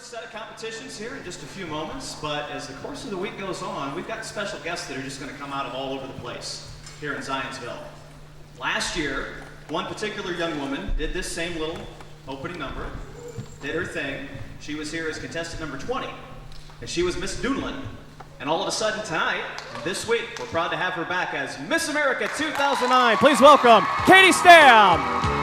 first set of competitions here in just a few moments, but as the course of the week goes on, we've got special guests that are just going to come out of all over the place here in Zionsville. Last year, one particular young woman did this same little opening number, did her thing. She was here as contestant number 20, and she was Miss Duneland. And all of a sudden tonight, this week, we're proud to have her back as Miss America 2009. Please welcome Katie Stam.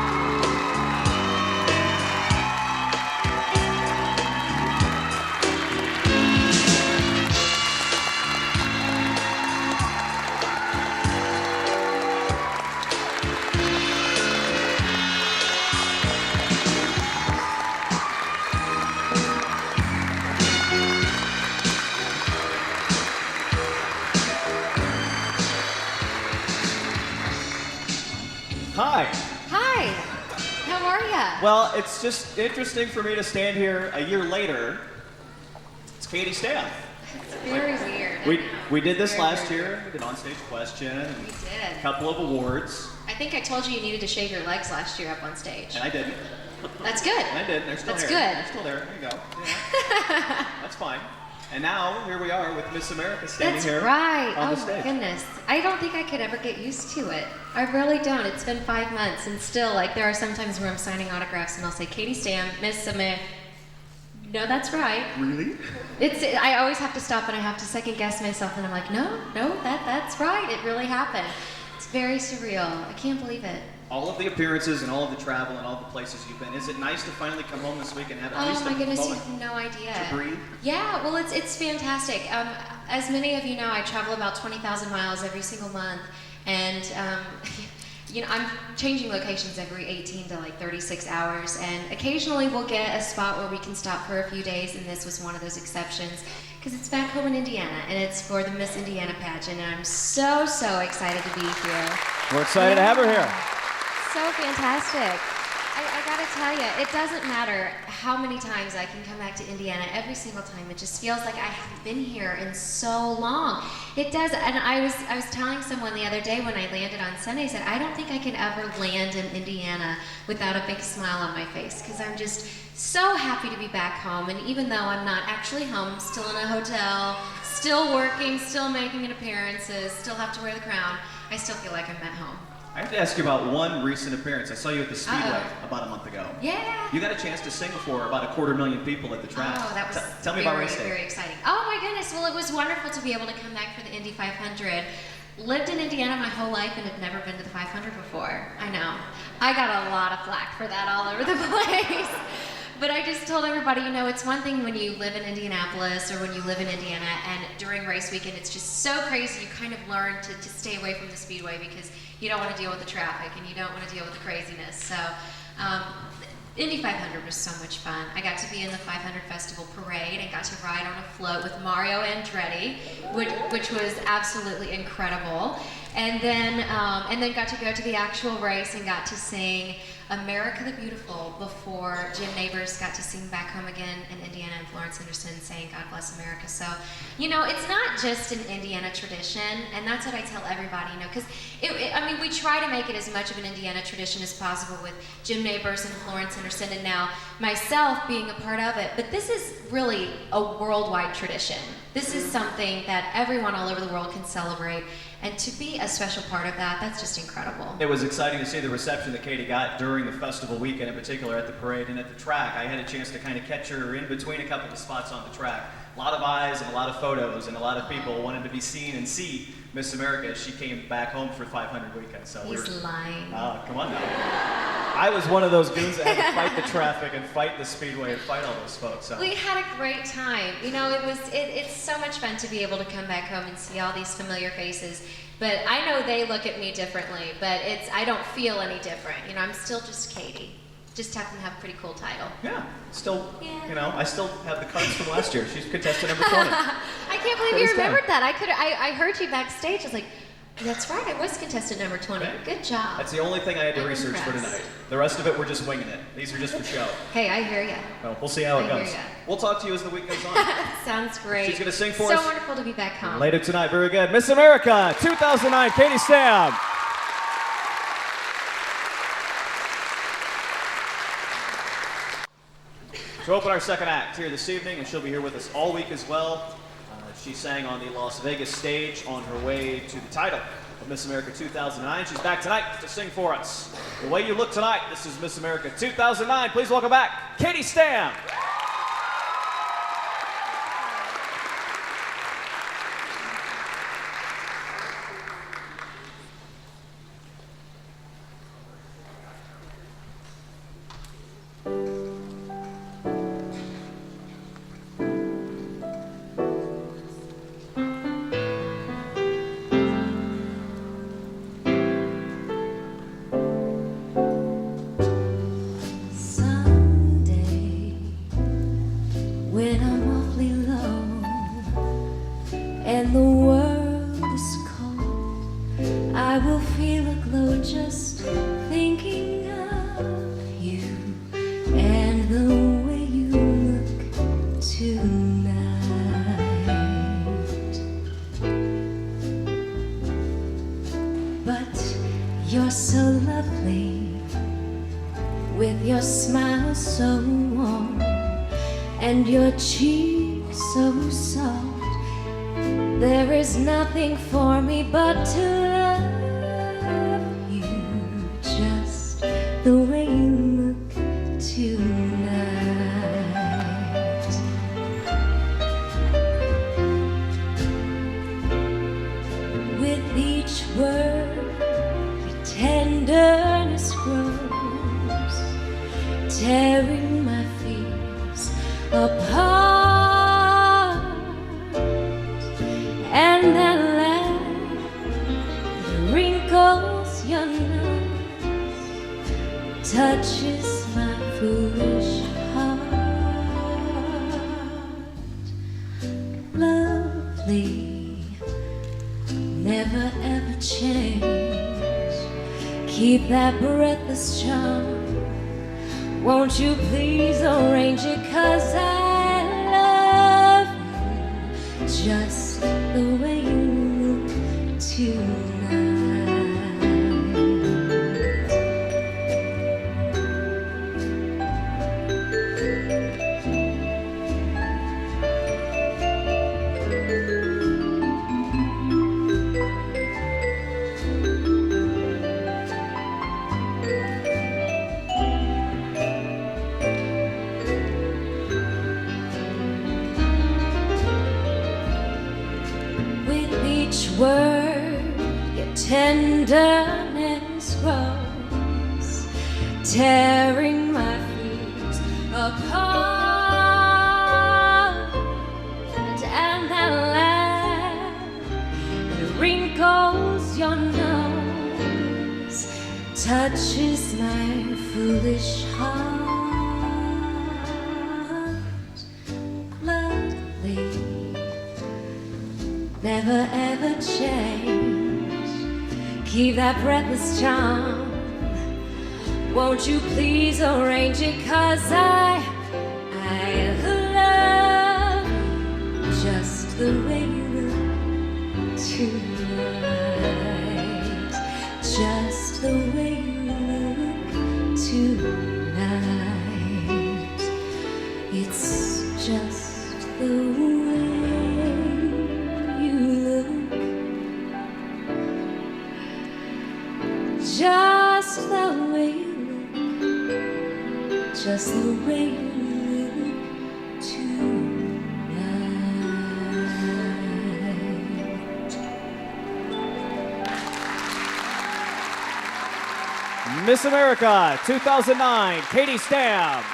Hi. Hi. How are ya? Well, it's just interesting for me to stand here a year later. It's Katie Stam. It's very weird. We did this Very, last very year. We did On-Stage Question. We did. A couple of awards. I think I told you needed to shave your legs last year up on stage. And I didn't. That's good. And I did. They're still That's there. good. They're still there. There you go. Yeah. That's fine. And now, here we are with Miss America standing That's here right. on Oh the stage. my goodness. I don't think I could ever get used to it. I really don't. It's been 5 months and still, like, there are some times where I'm signing autographs and I'll say, Katie Stam, Miss America. No, that's right. Really? I always have to stop and I have to second guess myself and I'm like, no, that's right. It really happened. It's very surreal. I can't believe it. All of the appearances and all of the travel and all the places you've been. Is it nice to finally come home this week and have at least Oh my a goodness, you moment have no idea. to breathe? Yeah, well, it's fantastic. As many of you know, I travel about 20,000 miles every single month, and you know, I'm changing locations every 18 to like 36 hours, and occasionally we'll get a spot where we can stop for a few days, and this was one of those exceptions, because it's back home in Indiana, and it's for the Miss Indiana pageant, and I'm so excited to be here. We're excited to have her here. So fantastic. I gotta tell you, it doesn't matter how many times I can come back to Indiana. Every single time, it just feels like I haven't been here in so long. It does, and I was telling someone the other day when I landed on Sunday, I said, I don't think I can ever land in Indiana without a big smile on my face, because I'm just so happy to be back home. And even though I'm not actually home, I'm still in a hotel, still working, still making appearances, still have to wear the crown, I still feel like I'm at home. I have to ask you about one recent appearance. I saw you at the Speedway about a month ago. Yeah. You got a chance to sing for about 250,000 people at the track. Oh, that was Tell me about race day. very exciting. Oh my goodness, well it was wonderful to be able to come back for the Indy 500. Lived in Indiana my whole life and had never been to the 500 before. I know. I got a lot of flack for that all over the place. But I just told everybody, you know, it's one thing when you live in Indianapolis or when you live in Indiana and during race weekend, it's just so crazy. You kind of learn to stay away from the Speedway because you don't want to deal with the traffic and you don't want to deal with the craziness. So Indy 500 was so much fun. I got to be in the 500 Festival Parade and got to ride on a float with Mario Andretti, which was absolutely incredible. And then got to go to the actual race and got to sing America the Beautiful before Jim Nabors got to sing Back Home Again in Indiana and Florence Henderson saying God Bless America. So, you know, it's not just an Indiana tradition, and that's what I tell everybody, you know, because I mean, we try to make it as much of an Indiana tradition as possible with Jim Nabors and Florence Henderson and now myself being a part of it, but this is really a worldwide tradition. This is something that everyone all over the world can celebrate. And to be a special part of that, that's just incredible. It was exciting to see the reception that Katie got during the festival weekend, in particular at the parade and at the track. I had a chance to kind of catch her in between a couple of spots on the track. A lot of eyes and a lot of photos, and a lot of people wanted to be seen and see Miss America as she came back home for 500 weekend. So He's lying. Come on now. I was one of those goons that had to fight the traffic and fight the Speedway and fight all those folks. So. We had a great time. You know, it's so much fun to be able to come back home and see all these familiar faces. But I know they look at me differently, but I don't feel any different. You know, I'm still just Katie. Just happen to have a pretty cool title. Yeah, still, Yeah. you know, I still have the cards from last year. She's contestant number 20. I can't believe you remembered that. I heard you backstage. I was like, that's right, I was contestant number 20. Okay. Good job. That's the only thing I had to I'm research for impressed. tonight. The rest of it, we're just winging it. These are just for show. Hey, I hear ya. Well, we'll see how it I hear goes. ya. We'll talk to you as the week goes on. Sounds great. She's gonna sing for so us. wonderful to be back home. Later tonight, very good. Miss America 2009, Katie Stam. to open our second act here this evening, and she'll be here with us all week as well. She sang on the Las Vegas stage on her way to the title of Miss America 2009. She's back tonight to sing for us. The Way You Look Tonight. This is Miss America 2009. Please welcome back Katie Stam. When I'm awfully low and the world is cold, I will feel a glow just thinking of you and the way you look tonight. But you're so lovely with your smile so warm and your cheeks so soft. There is nothing for me but to love you just the way you look tonight. With each word, your tenderness grows, tearing my fears apart, and that laugh that wrinkles your nose touches my foolish heart. Lovely, never ever change, keep that breathless charm. Won't you please arrange it, 'cause I love you just the way you look tonight. Each word, your tenderness grows, tearing my fears apart, and that laugh that wrinkles your nose touches my foolish heart. Lovely, never ever change, keep that breathless charm. Won't you please arrange it, 'cause I love you just the way you look tonight, just the way you look tonight. It's just the way just the way you look, just the way you look tonight. Miss America 2009, Katie Stam.